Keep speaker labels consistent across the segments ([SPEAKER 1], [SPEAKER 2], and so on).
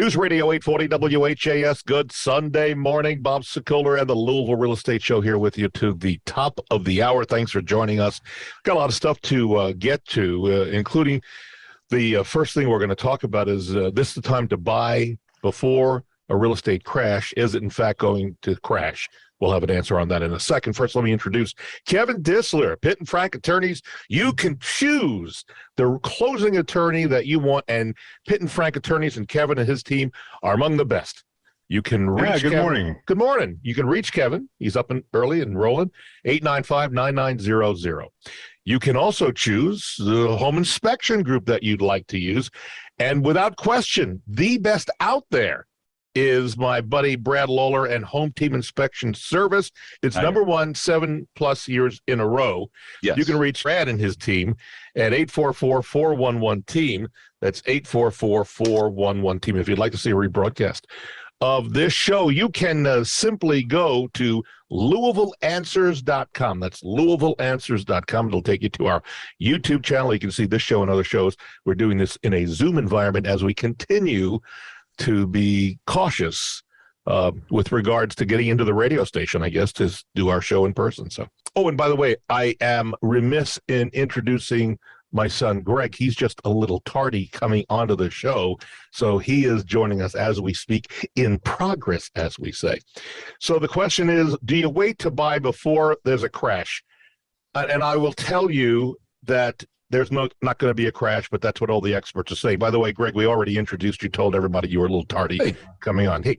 [SPEAKER 1] News Radio 840 WHAS. Good Sunday morning. Bob Sokoler and the Louisville Real Estate Show here with you to the top of the hour. Thanks for joining us. Got a lot of stuff to get to, including the first thing we're going to talk about is this is the time to buy before a real estate crash. Is it, in fact, going to crash? We'll have an answer on that in a second. First, let me introduce Kevin Dissler, Pitt and Frank Attorneys. You can choose the closing attorney that you want, and Pitt and Frank Attorneys and Kevin and his team are among the best. You can reach
[SPEAKER 2] Good
[SPEAKER 1] Kevin.
[SPEAKER 2] morning.
[SPEAKER 1] Good morning. You can reach Kevin. He's up and early and rolling, 895-9900. You can also choose the home inspection group that you'd like to use. And without question, the best out there is my buddy Brad Lawler and Home Team Inspection Service. It's number one 7+ years in a row.
[SPEAKER 2] Yes.
[SPEAKER 1] You can reach Brad and his team at 844-411-TEAM. That's 844-411-TEAM. If you'd like to see a rebroadcast of this show, you can simply go to LouisvilleAnswers.com. That's LouisvilleAnswers.com. It'll take you to our YouTube channel. You can see this show and other shows. We're doing this in a Zoom environment as we continue to be cautious with regards to getting into the radio station, I guess, to do our show in person. So, oh, and by the way, I am remiss in introducing my son, Greg. He's just a little tardy coming onto the show, so he is joining us as we speak, in progress, as we say. So the question is, do you wait to buy before there's a crash? And I will tell you that there's not going to be a crash, but that's what all the experts are saying. By the way, Greg, we already introduced you, told everybody you were a little tardy coming on. Hey,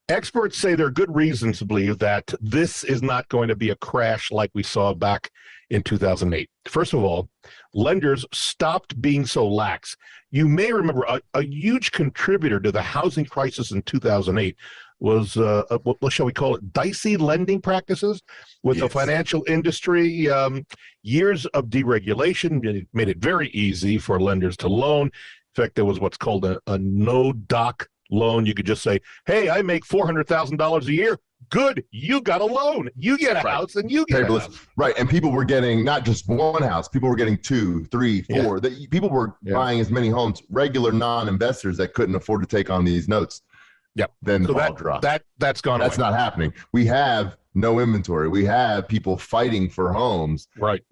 [SPEAKER 1] experts say there are good reasons to believe that this is not going to be a crash like we saw back in 2008. First of all, lenders stopped being so lax. You may remember a huge contributor to the housing crisis in 2008 was, what shall we call it, dicey lending practices with the financial industry. Years of deregulation made it very easy for lenders to loan. In fact, there was what's called a no-doc loan. You could just say, hey, I make $400,000 a year. Good, you got a loan. You get a house and you get a house.
[SPEAKER 3] Right, and people were getting not just one house. People were getting 2, 3, 4. People were buying as many homes, regular non-investors that couldn't afford to take on these notes.
[SPEAKER 1] Yep.
[SPEAKER 3] Then
[SPEAKER 1] so
[SPEAKER 3] the ball dropped.
[SPEAKER 1] That's gone
[SPEAKER 3] That's
[SPEAKER 1] away.
[SPEAKER 3] not happening. We have no inventory. We have people fighting for homes.
[SPEAKER 1] Right.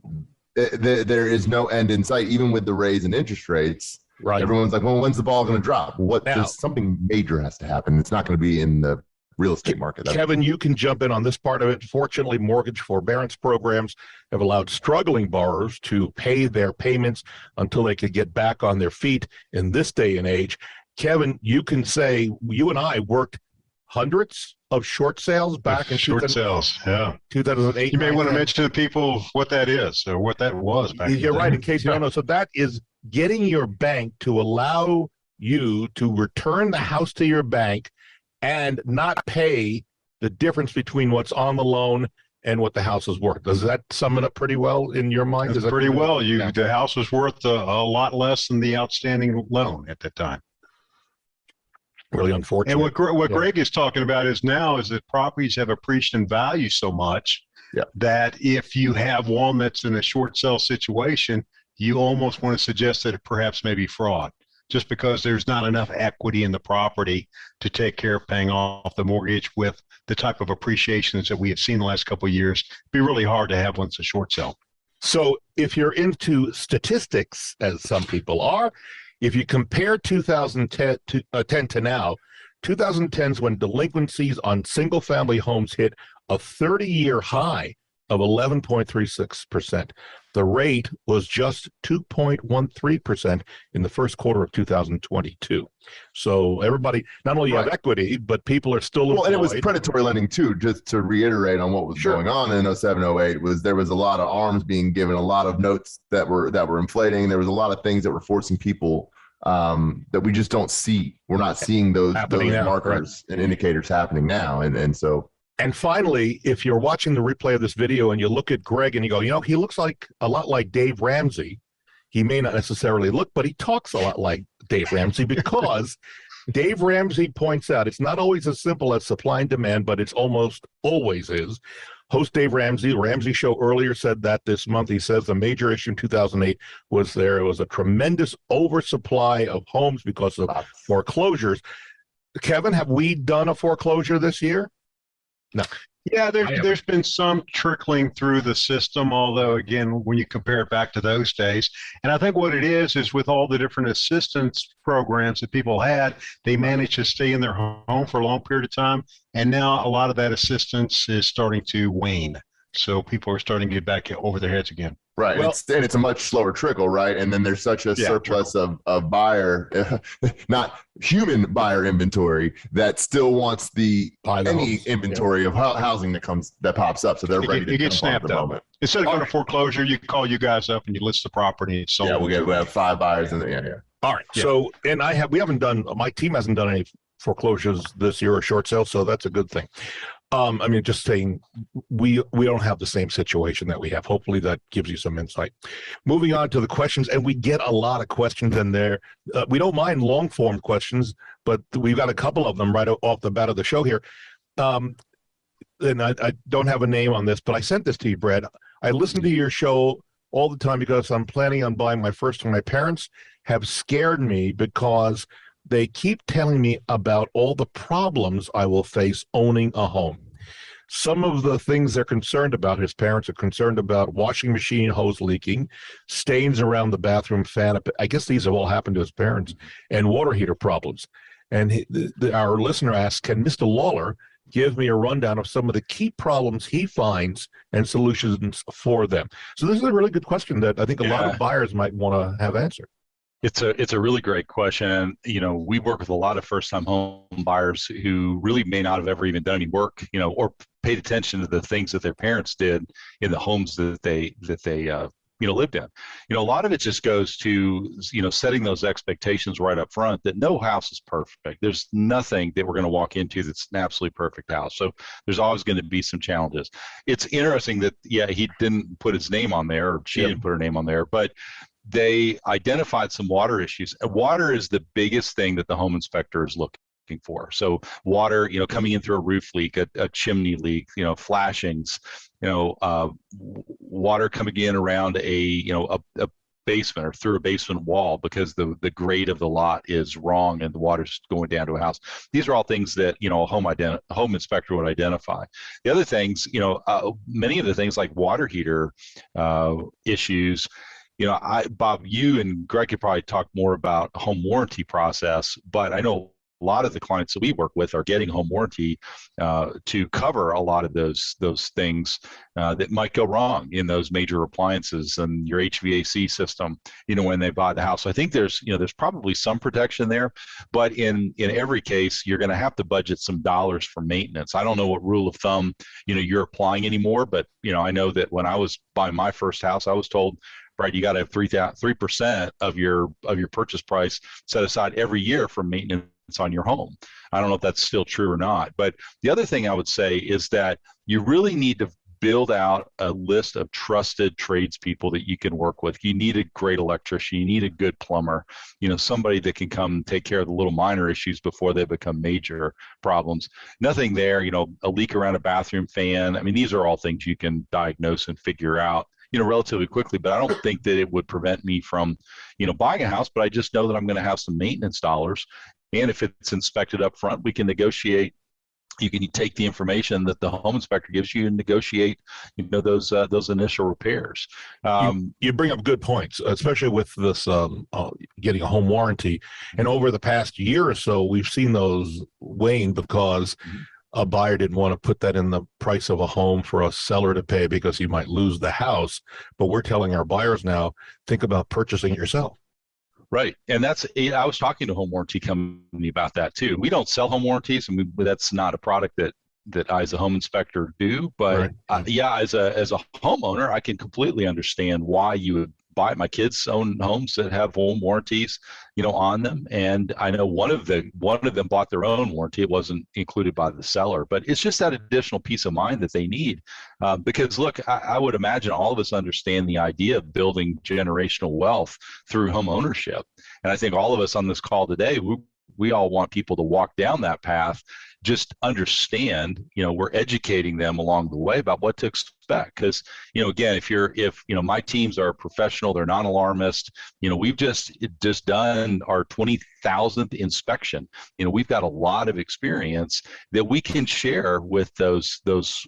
[SPEAKER 3] There is no end in sight, even with the raise in interest rates. Right. Everyone's like, well, when's the ball going to drop? There's something major has to happen. It's not going to be in the real estate market.
[SPEAKER 1] Kevin, you can jump in on this part of it. Fortunately, mortgage forbearance programs have allowed struggling borrowers to pay their payments until they could get back on their feet in this day and age. Kevin, you can say you and I worked hundreds of short sales back in 2008.
[SPEAKER 2] You may want to mention to people what that is or what that was back then.
[SPEAKER 1] You're right, in case you don't know. So that is getting your bank to allow you to return the house to your bank and not pay the difference between what's on the loan and what the house is worth. Does that sum it up pretty well in your mind?
[SPEAKER 2] That's pretty well. The house was worth a lot less than the outstanding loan at that time.
[SPEAKER 1] Really unfortunate.
[SPEAKER 2] And what Greg is talking about is that properties have appreciated in value so much that if you have one that's in a short sale situation, you almost want to suggest that it perhaps may be fraud, just because there's not enough equity in the property to take care of paying off the mortgage with the type of appreciations that we have seen the last couple of years. It'd be really hard to have once a short sale.
[SPEAKER 1] So if you're into statistics, as some people are, if you compare 2010 to now, 2010 is when delinquencies on single-family homes hit a 30-year high of 11.36%. The rate was just 2.13% in the first quarter of 2022. So everybody, not only have equity, but people are still
[SPEAKER 3] and it was predatory lending too. Just to reiterate on what was going on in 07, 08, there was a lot of arms being given, a lot of notes that were inflating. There was a lot of things that were forcing people that we just don't see. We're not seeing those markers and indicators happening now, and so.
[SPEAKER 1] And finally, if you're watching the replay of this video and you look at Greg and you go, he looks like a lot like Dave Ramsey. He may not necessarily look, but he talks a lot like Dave Ramsey because Dave Ramsey points out it's not always as simple as supply and demand, but it's almost always is. Host Dave Ramsey show earlier said that this month. He says the major issue in 2008 was there was a tremendous oversupply of homes because of foreclosures. Kevin, have we done a foreclosure this year? No.
[SPEAKER 2] Yeah, there's been some trickling through the system, although again, when you compare it back to those days, and I think what it is with all the different assistance programs that people had, they managed to stay in their home for a long period of time, and now a lot of that assistance is starting to wane. So people are starting to get back over their heads again.
[SPEAKER 3] Right.
[SPEAKER 1] Well,
[SPEAKER 3] and it's a much slower trickle, right? And then there's such a surplus of buyer, not human buyer inventory that still wants any inventory of housing that pops up. So they're ready to
[SPEAKER 2] get snapped up. Instead of going to foreclosure, you call you guys up and you list the property. And
[SPEAKER 3] yeah, we have 5 buyers in there.
[SPEAKER 1] All right. Yeah. So, and my team hasn't done any foreclosures this year or short sales, so that's a good thing. I mean, just saying we don't have the same situation that we have. Hopefully that gives you some insight. Moving on to the questions, and we get a lot of questions in there. We don't mind long form questions, but we've got a couple of them right off the bat of the show here. And I don't have a name on this, but I sent this to you, Brad. I listen to your show all the time because I'm planning on buying my first home. My parents have scared me because they keep telling me about all the problems I will face owning a home. Some of the things they're concerned about, his parents are concerned about washing machine hose leaking, stains around the bathroom fan. I guess these have all happened to his parents, and water heater problems. And our listener asks, can Mr. Lawler give me a rundown of some of the key problems he finds and solutions for them? So this is a really good question that I think a lot of buyers might want to have answered.
[SPEAKER 4] It's a really great question. You know, we work with a lot of first-time home buyers who really may not have ever even done any work, you know, or paid attention to the things that their parents did in the homes that they lived in. You know, a lot of it just goes to, you know, setting those expectations right up front that no house is perfect. There's nothing that we're going to walk into that's an absolutely perfect house. So there's always going to be some challenges. It's interesting that, he didn't put his name on there, or she didn't put her name on there, but they identified some water issues. Water is the biggest thing that the home inspector is looking for. So water, you know, coming in through a roof leak, a chimney leak, you know, flashings, you know, water coming in around a basement or through a basement wall because the grade of the lot is wrong and the water's going down to a house. These are all things that, you know, a home inspector would identify. The other things, you know, many of the things like water heater issues, you know, Bob, you and Greg could probably talk more about home warranty process, but I know a lot of the clients that we work with are getting home warranty to cover a lot of those things that might go wrong in those major appliances and your HVAC system, you know, when they buy the house. So I think there's probably some protection there, but in every case, you're going to have to budget some dollars for maintenance. I don't know what rule of thumb, you know, you're applying anymore, but, you know, I know that when I was buying my first house, I was told, right, you got to have 3% of your purchase price set aside every year for maintenance on your home. I don't know if that's still true or not. But the other thing I would say is that you really need to build out a list of trusted tradespeople that you can work with. You need a great electrician. You need a good plumber, you know, somebody that can come take care of the little minor issues before they become major problems. Nothing there, you know, a leak around a bathroom fan. I mean, these are all things you can diagnose and figure out, you know, relatively quickly, but I don't think that it would prevent me from, you know, buying a house, but I just know that I'm going to have some maintenance dollars. And if it's inspected up front, we can negotiate. You can take the information that the home inspector gives you and negotiate, you know, those initial repairs.
[SPEAKER 1] You bring up good points, especially with this getting a home warranty. And over the past year or so, we've seen those wane because a buyer didn't want to put that in the price of a home for a seller to pay because he might lose the house. But we're telling our buyers now, think about purchasing it yourself.
[SPEAKER 4] Right. And I was talking to a home warranty company about that too. We don't sell home warranties, and that's not a product that I as a home inspector do. But as a homeowner, I can completely understand why you would buy. My kids own homes that have home warranties, you know, on them. And I know one of them bought their own warranty. It wasn't included by the seller, but it's just that additional peace of mind that they need. Because look, I would imagine all of us understand the idea of building generational wealth through home ownership. And I think all of us on this call today, we all want people to walk down that path, just understand, we're educating them along the way about what to expect. Because, again, if my teams are professional, they're non-alarmist, we've just done our 20,000th inspection. We've got a lot of experience that we can share with those,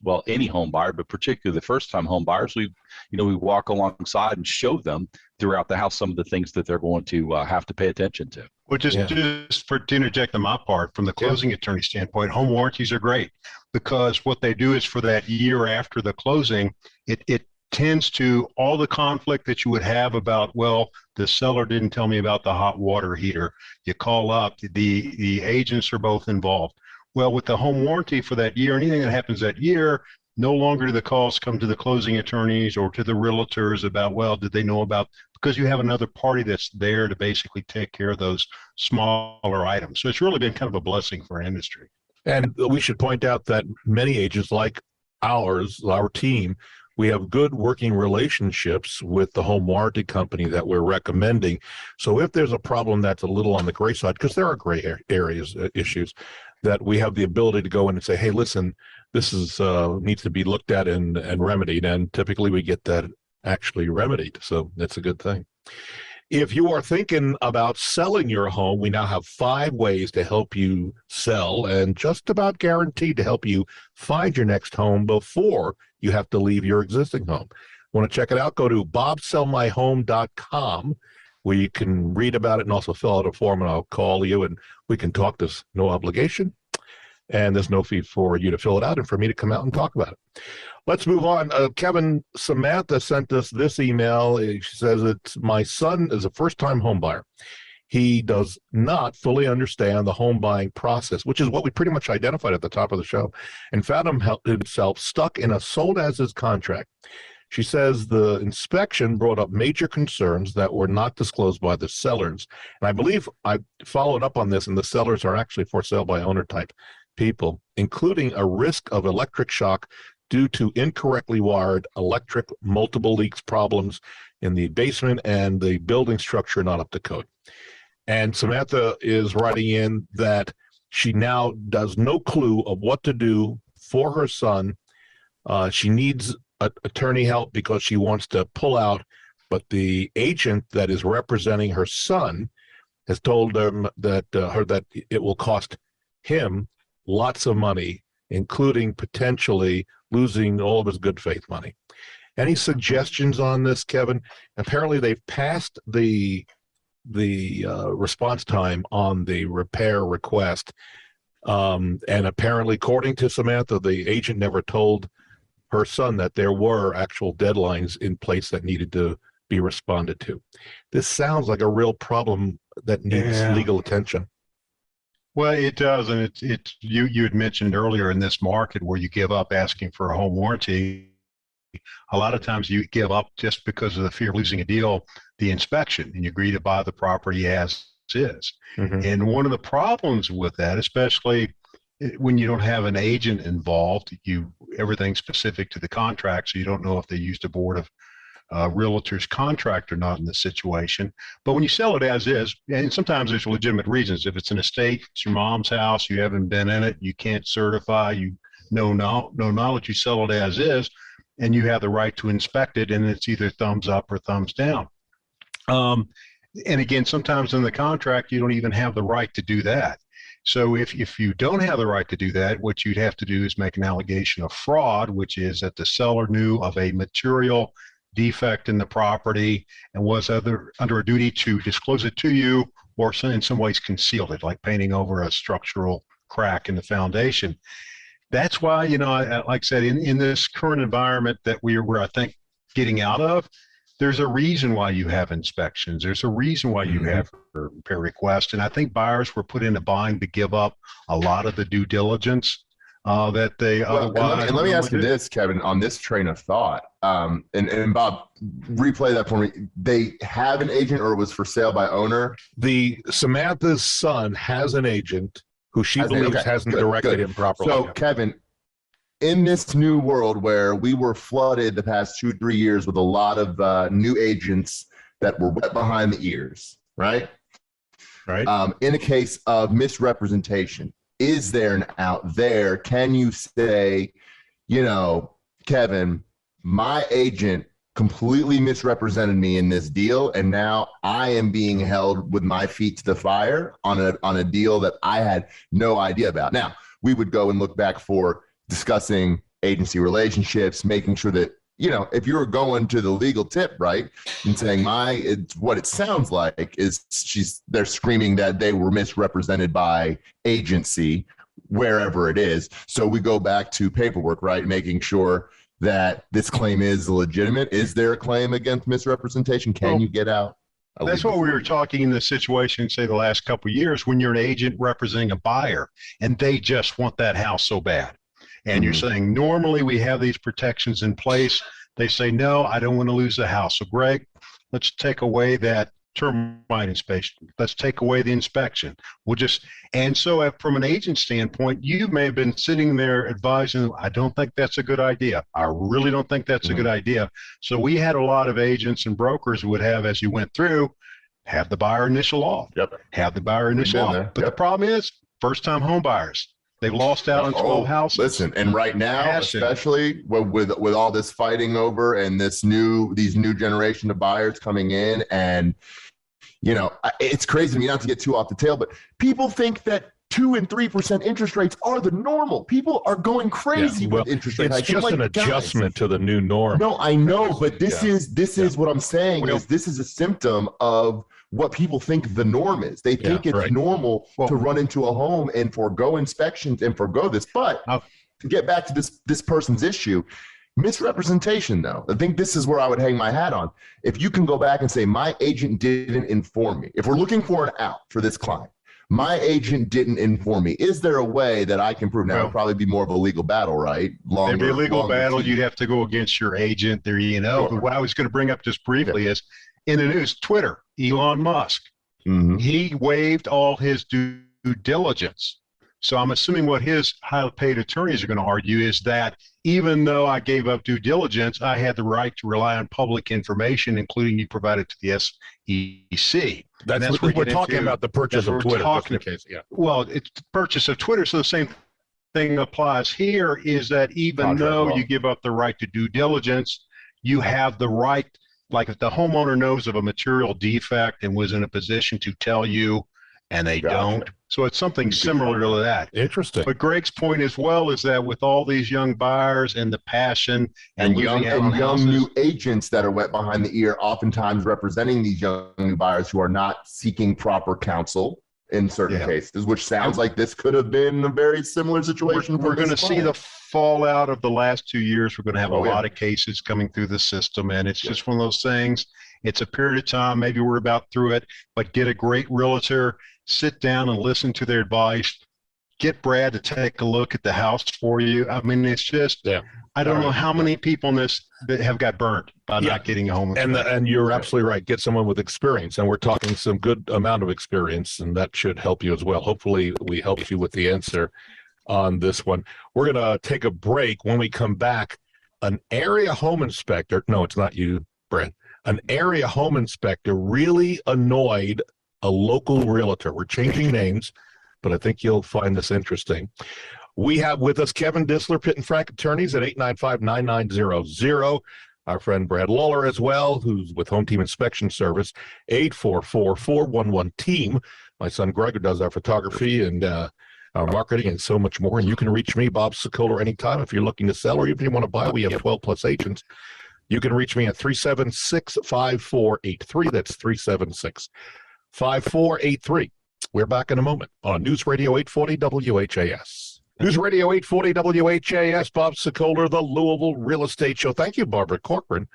[SPEAKER 4] well, any home buyer, but particularly the first time home buyers. We walk alongside and show them throughout the house some of the things that they're going to have to pay attention to.
[SPEAKER 2] Well, just to interject on my part, from the closing attorney standpoint, home warranties are great, because what they do is, for that year after the closing, it tends to, all the conflict that you would have about, well, the seller didn't tell me about the hot water heater. You call up, the agents are both involved. Well, with the home warranty for that year, anything that happens that year, no longer do the calls come to the closing attorneys or to the realtors about, well, did they know about, because you have another party that's there to basically take care of those smaller items. So it's really been kind of a blessing for our industry.
[SPEAKER 1] And we should point out that many agents like ours, our team, we have good working relationships with the home warranty company that we're recommending. So if there's a problem that's a little on the gray side, because there are gray areas, issues, that we have the ability to go in and say, hey, listen, this is needs to be looked at and remedied. And typically we get that actually remedied. So that's a good thing. If you are thinking about selling your home, we now have 5 ways to help you sell, and just about guaranteed to help you find your next home before you have to leave your existing home. Want to check it out? Go to bobsellmyhome.com, where you can read about it and also fill out a form, and I'll call you and we can talk. There's no obligation, and there's no fee for you to fill it out and for me to come out and talk about it. Let's move on. Kevin, Samantha sent us this email. She says, my son is a first-time home buyer. He does not fully understand the home buying process, which is what we pretty much identified at the top of the show, and found himself stuck in a sold-as-is contract. She says the inspection brought up major concerns that were not disclosed by the sellers. And I believe I followed up on this, and the sellers are actually for sale by owner type people, including a risk of electric shock due to incorrectly wired electric, multiple leaks problems in the basement, and the building structure not up to code. And Samantha is writing in that she now does no clue of what to do for her son. She needs attorney help because she wants to pull out, but the agent that is representing her son has told them that that it will cost him lots of money, including potentially losing all of his good faith money. Any suggestions on this, Kevin? Apparently they've passed the response time on the repair request, and apparently, according to Samantha, the agent never told her son that there were actual deadlines in place that needed to be responded to. This sounds like a real problem that needs legal attention.
[SPEAKER 2] Well, it does, and it's you had mentioned earlier, in this market where you give up asking for a home warranty, a lot of times you give up just because of the fear of losing a deal, the inspection, and you agree to buy the property as is. Mm-hmm. And one of the problems with that, especially when you don't have an agent involved, everything's specific to the contract, so you don't know if they used a board of realtor's contract or not in this situation. But when you sell it as is, and sometimes there's legitimate reasons. If it's an estate, it's your mom's house, you haven't been in it, you can't certify, you no knowledge, you sell it as is, and you have the right to inspect it, and it's either thumbs up or thumbs down. And again, sometimes in the contract, you don't even have the right to do that. So if you don't have the right to do that, what you'd have to do is make an allegation of fraud, which is that the seller knew of a material defect in the property and was under a duty to disclose it to you, or in some ways concealed it, like painting over a structural crack in the foundation. That's why, like I said, in this current environment that we're, I think, getting out of, there's a reason why you have inspections. There's a reason why you have repair requests. And I think buyers were put into buying to give up a lot of the due diligence that they otherwise.
[SPEAKER 3] And let me ask you this, Kevin, on this train of thought, and Bob, replay that for me. They have an agent, or it was for sale by owner?
[SPEAKER 1] The Samantha's son has an agent who she believes hasn't directed him properly.
[SPEAKER 3] So, Kevin, in this new world where we were flooded the past 2-3 years with a lot of new agents that were wet behind the ears, right?
[SPEAKER 2] Right.
[SPEAKER 3] In a case of misrepresentation, is there an out there? Can you say, Kevin, my agent completely misrepresented me in this deal, and now I am being held with my feet to the fire on a deal that I had no idea about. Now, we would go and look back for discussing agency relationships, making sure that, if you're going to the legal tip, right, and saying what it sounds like is they're screaming that they were misrepresented by agency, wherever it is. So we go back to paperwork, right, making sure that this claim is legitimate. Is there a claim against misrepresentation? Can you get out?
[SPEAKER 2] That's what we were talking in the situation, say, the last couple of years, when you're an agent representing a buyer and they just want that house so bad. And you're saying, normally we have these protections in place. They say, no, I don't want to lose the house. So, Greg, let's take away that termite inspection. Let's take away the inspection. And so from an agent standpoint, you may have been sitting there advising, I don't think that's a good idea. I really don't think that's a good idea. So we had a lot of agents and brokers who would have, as you went through, have the buyer initial off. Have the buyer initial off. But the problem is, first-time home buyers. They've lost out on 12 houses.
[SPEAKER 3] Listen, and right now, especially with all this fighting over and these new generation of buyers coming in, and it's crazy to me, not to get too off the tail, but people think that 2% and 3% interest rates are the normal. People are going crazy with interest rates.
[SPEAKER 1] It's just an adjustment to the new norm.
[SPEAKER 3] No, I know, but this is what I'm saying is this is a symptom of what people think the norm is. They think it's normal to run into a home and forego inspections and forego this. But to get back to this person's issue, misrepresentation, though, I think this is where I would hang my hat on. If you can go back and say, my agent didn't inform me. If we're looking for an out for this client, my agent didn't inform me. Is there a way that I can prove? Now, it'd probably be more of a legal battle, right?
[SPEAKER 2] It'd be a legal battle. You'd have to go against your agent, their E&O. But what I was going to bring up just briefly is, in the news, Twitter, Elon Musk, he waived all his due diligence. So I'm assuming what his highly paid attorneys are going to argue is that even though I gave up due diligence, I had the right to rely on public information, including you provided to the SEC.
[SPEAKER 1] That's what we're talking about, the purchase of Twitter.
[SPEAKER 2] Well, it's the purchase of Twitter. So the same thing applies here, is that even though you give up the right to due diligence, you have the right, like if the homeowner knows of a material defect and was in a position to tell you and they don't. So it's something similar to that.
[SPEAKER 1] Interesting.
[SPEAKER 2] But Greg's point as well is that with all these young buyers and the passion and young
[SPEAKER 3] new agents that are wet behind the ear, oftentimes representing these young new buyers who are not seeking proper counsel in certain cases, which sounds like this could have been a very similar situation.
[SPEAKER 2] We're going to see the fallout of the last 2 years. We're going to have a lot of cases coming through the system, and it's just one of those things. It's a period of time. Maybe we're about through it, but get a great realtor, sit down and listen to their advice. Get Brad to take a look at the house for you. I mean, it's just, I don't know how many people in this that have got burnt by not getting a home.
[SPEAKER 1] And you're absolutely right. Get someone with experience. And we're talking some good amount of experience, and that should help you as well. Hopefully we helped you with the answer on this one. We're going to take a break. When we come back, an area home inspector, no, it's not you, Brad, an area home inspector really annoyed a local realtor. We're changing names, but I think you'll find this interesting. We have with us Kevin Dissler, Pitt and Frank Attorneys at 895-9900. Our friend Brad Lawler as well, who's with Home Team Inspection Service, 844-411-TEAM. My son Greg, who does our photography and our marketing and so much more. And you can reach me, Bob Sokoler, anytime if you're looking to sell or even if you want to buy. We have 12 plus agents. You can reach me at 376-5483. That's 376-5483. We're back in a moment on News Radio 840 WHAS. News Radio 840 WHAS, Bob Sokoler, the Louisville Real Estate Show. Thank you, Barbara Corcoran,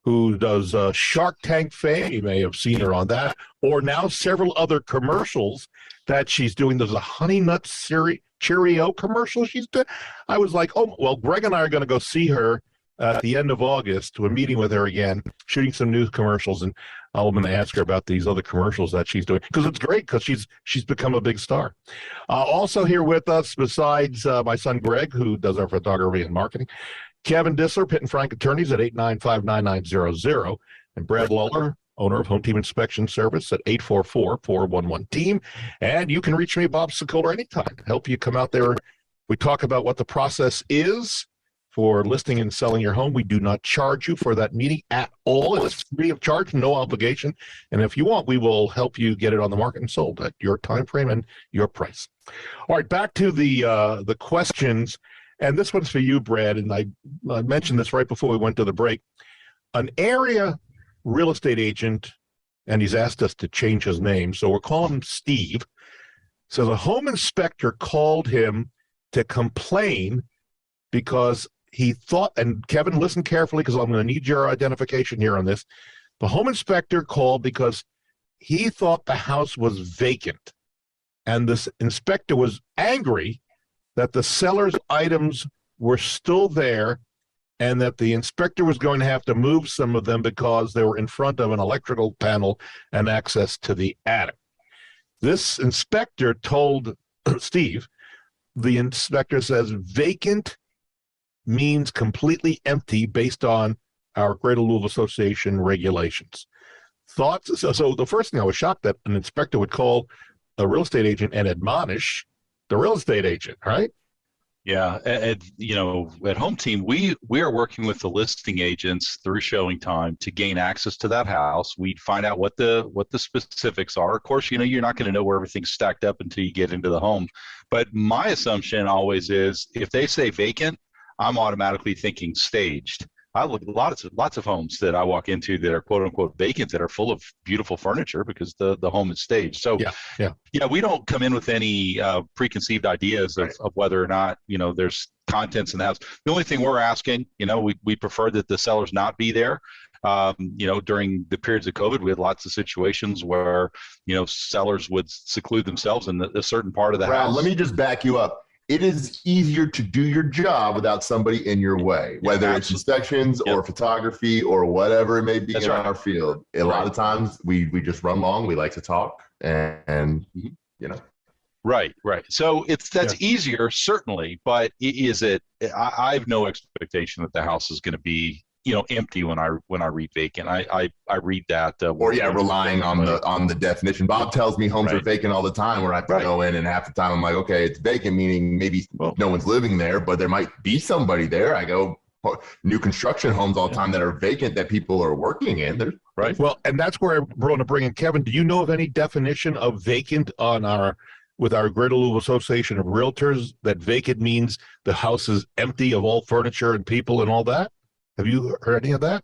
[SPEAKER 1] who does Shark Tank fame. You may have seen her on that, or now several other commercials that she's doing. There's a Honey Nut Cheerio commercial she's doing. I was like, oh, well, Greg and I are going to go see her at the end of August. We're meeting with her again, shooting some news commercials, and I'm going to ask her about these other commercials that she's doing, because it's great, because she's become a big star. Also here with us, besides my son Greg, who does our photography and marketing, Kevin Dissler, Pitt and Frank Attorneys at 895-9900, and Brad Lawler, owner of Home Team Inspection Service at 844-411-TEAM. And you can reach me, Bob Sokoler, anytime. Help you come out there. We talk about what the process is for listing and selling your home. We do not charge you for that meeting at all. It's free of charge, no obligation. And if you want, we will help you get it on the market and sold at your time frame and your price. All right, back to the questions. And this one's for you, Brad. And I mentioned this right before we went to the break. An area real estate agent, and he's asked us to change his name, so we're calling him Steve, says a home inspector called him to complain because he thought, and Kevin, listen carefully because I'm going to need your identification here on this. The home inspector called because he thought the house was vacant, and this inspector was angry that the seller's items were still there and that the inspector was going to have to move some of them because they were in front of an electrical panel and access to the attic. This inspector told Steve, the inspector says vacant means completely empty based on our Greater Louisville Association regulations. Thoughts? So the first thing, I was shocked that an inspector would call a real estate agent and admonish the real estate agent, right?
[SPEAKER 4] Yeah, at Home Team, we are working with the listing agents through showing time to gain access to that house. We find out what the specifics are. Of course, you're not going to know where everything's stacked up until you get into the home. But my assumption always is if they say vacant, I'm automatically thinking staged. I look at lots of homes that I walk into that are quote unquote vacant that are full of beautiful furniture because the home is staged. So yeah, we don't come in with any preconceived ideas of whether or not there's contents in the house. The only thing we're asking, we prefer that the sellers not be there. During the periods of COVID, we had lots of situations where sellers would seclude themselves in a certain part of the house.
[SPEAKER 3] Let me just back you up. It is easier to do your job without somebody in your way, whether it's inspections or photography or whatever it may be in our field. A lot of times we just run long. We like to talk and
[SPEAKER 4] Right. So that's easier, certainly, but I have no expectation that the house is going to be empty when I read vacant. I read that
[SPEAKER 3] relying on the definition. Bob tells me homes are vacant all the time where I have to go in, and half the time I'm like, okay, it's vacant, meaning maybe no one's living there, but there might be somebody there. I go new construction homes all the time that are vacant that people are working in.
[SPEAKER 1] Right. Well, and that's where we're going to bring in Kevin. Do you know of any definition of vacant with our Greater Louisville Association of Realtors, that vacant means the house is empty of all furniture and people and all that? Have you heard any of that?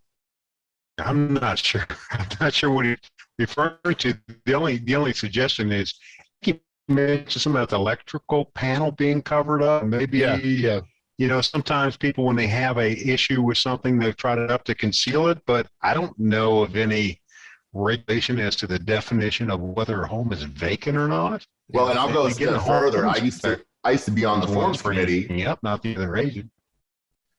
[SPEAKER 2] I'm not sure. I'm not sure what he's referring to. The only suggestion is he mentioned something about the electrical panel being covered up. Maybe sometimes people, when they have a issue with something, they've tried it up to conceal it, but I don't know of any regulation as to the definition of whether a home is vacant or not.
[SPEAKER 3] Well, and I'll go a step further. I used to be on the forms committee.
[SPEAKER 2] Yep, not the other agent.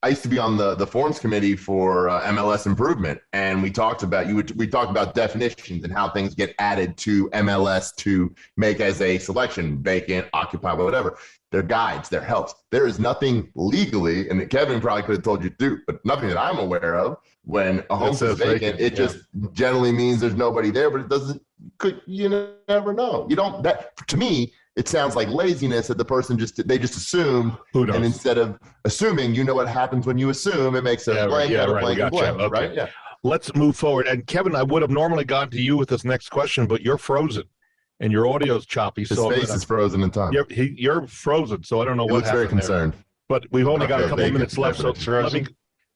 [SPEAKER 3] I used to be on the forms committee for MLS improvement, and we talked about definitions and how things get added to MLS to make as a selection, vacant, occupied, whatever. They're guides, they're helps. There is nothing legally, and Kevin probably could have told you to do, but nothing that I'm aware of. When a home is vacant, it just generally means there's nobody there, but it doesn't. You never know. To me, it sounds like laziness that the person just assumed.
[SPEAKER 1] Who knows?
[SPEAKER 3] And instead of assuming, what happens when you assume, it makes a blank out of blank and blank,
[SPEAKER 1] okay.
[SPEAKER 3] Right? Yeah.
[SPEAKER 1] Let's move forward. And Kevin, I would have normally gone to you with this next question, but you're frozen and your audio's choppy.
[SPEAKER 3] His face is frozen in time.
[SPEAKER 1] You're frozen, so I don't know what happened.
[SPEAKER 3] Very concerned.
[SPEAKER 1] There. But we've only got a couple of minutes left, so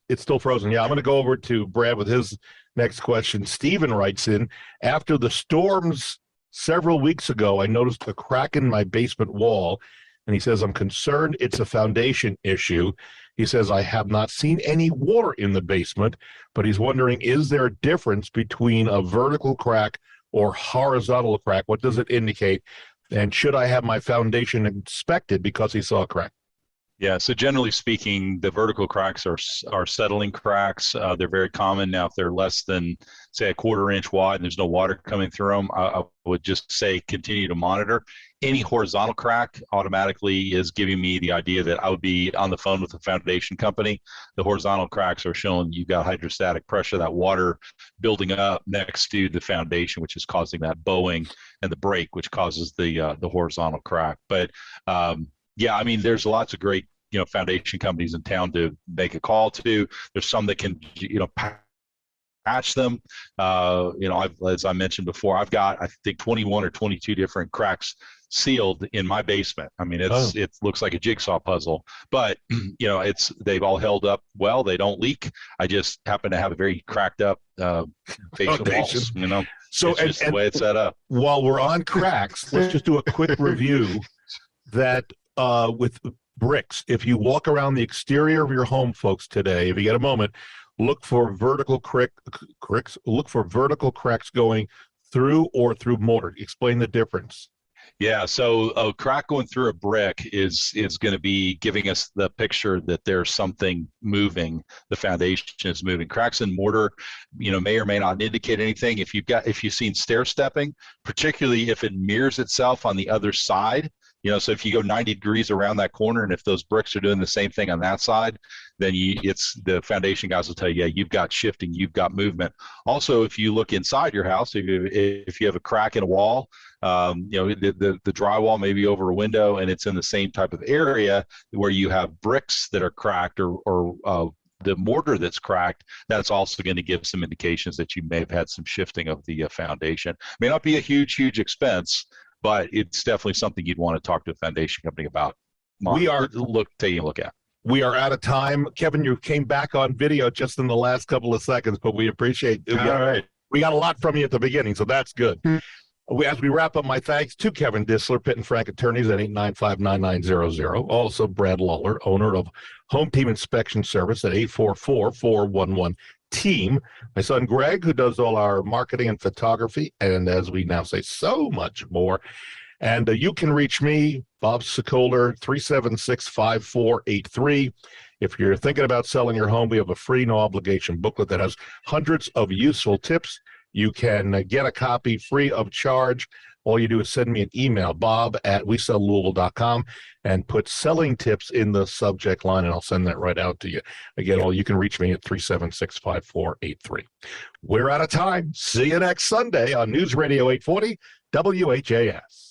[SPEAKER 1] it's still frozen. Yeah, I'm going to go over to Brad with his next question. Stephen writes in, after the storms several weeks ago, I noticed a crack in my basement wall, and he says, I'm concerned it's a foundation issue. He says, I have not seen any water in the basement, but he's wondering, is there a difference between a vertical crack or horizontal crack? What does it indicate? And should I have my foundation inspected because he saw a crack?
[SPEAKER 4] Yeah, so generally speaking, the vertical cracks are settling cracks. They're very common. Now, if they're less than, say, a 1/4 inch wide and the's no water coming through them, I would just say continue to monitor. any horizontal crack automatically is giving me the idea that I would be on the phone with the foundation company. The horizontal cracks are showing you've got hydrostatic pressure, that water building up next to the foundation, which is causing that bowing, and the break, which causes the horizontal crack. But yeah, I mean, there's lots of great foundation companies in town to make a call to. There's some that can patch them. As I mentioned before, I've got, I think, 21 or 22 different cracks sealed in my basement. I mean, it looks like a jigsaw puzzle, but they've all held up well. They don't leak. I just happen to have a very cracked up basement walls. So it's just the way it's set up.
[SPEAKER 1] While we're on cracks, let's just do a quick review that with bricks. If you walk around the exterior of your home, folks, today, if you get a moment, look for vertical cracks. Look for vertical cracks going through or through mortar. Explain the difference.
[SPEAKER 4] Yeah, so a crack going through a brick is going to be giving us the picture that there's something moving. The foundation is moving. Cracks in mortar, may or may not indicate anything. If you've seen stair stepping, particularly if it mirrors itself on the other side. So if you go 90 degrees around that corner, and if those bricks are doing the same thing on that side, then it's the foundation guys will tell you, yeah, you've got shifting, you've got movement. Also, if you look inside your house, if you have a crack in a wall, the drywall may be over a window, and it's in the same type of area where you have bricks that are cracked or the mortar that's cracked, that's also going to give some indications that you may have had some shifting of the foundation. May not be a huge expense, but it's definitely something you'd want to talk to a foundation company about. Taking a look at.
[SPEAKER 1] We are out of time. Kevin, you came back on video just in the last couple of seconds, but we appreciate it.
[SPEAKER 2] All right.
[SPEAKER 1] We got a lot from you at the beginning, so that's good. As we wrap up, my thanks to Kevin Dissler, Pitt and Frank Attorneys at 895-9900. Also, Brad Lawler, owner of Home Team Inspection Service at 844-411-TEAM. My son Greg, who does all our marketing and photography, and as we now say, so much more. And you can reach me, Bob Sokoler, 376-5483. If you're thinking about selling your home, we have a free, no-obligation booklet that has hundreds of useful tips. You can get a copy free of charge. All you do is send me an email, bob@wesellouisville.com, and put selling tips in the subject line, and I'll send that right out to you. Again, you can reach me at 376-5483. We're out of time. See you next Sunday on News Radio 840 WHAS.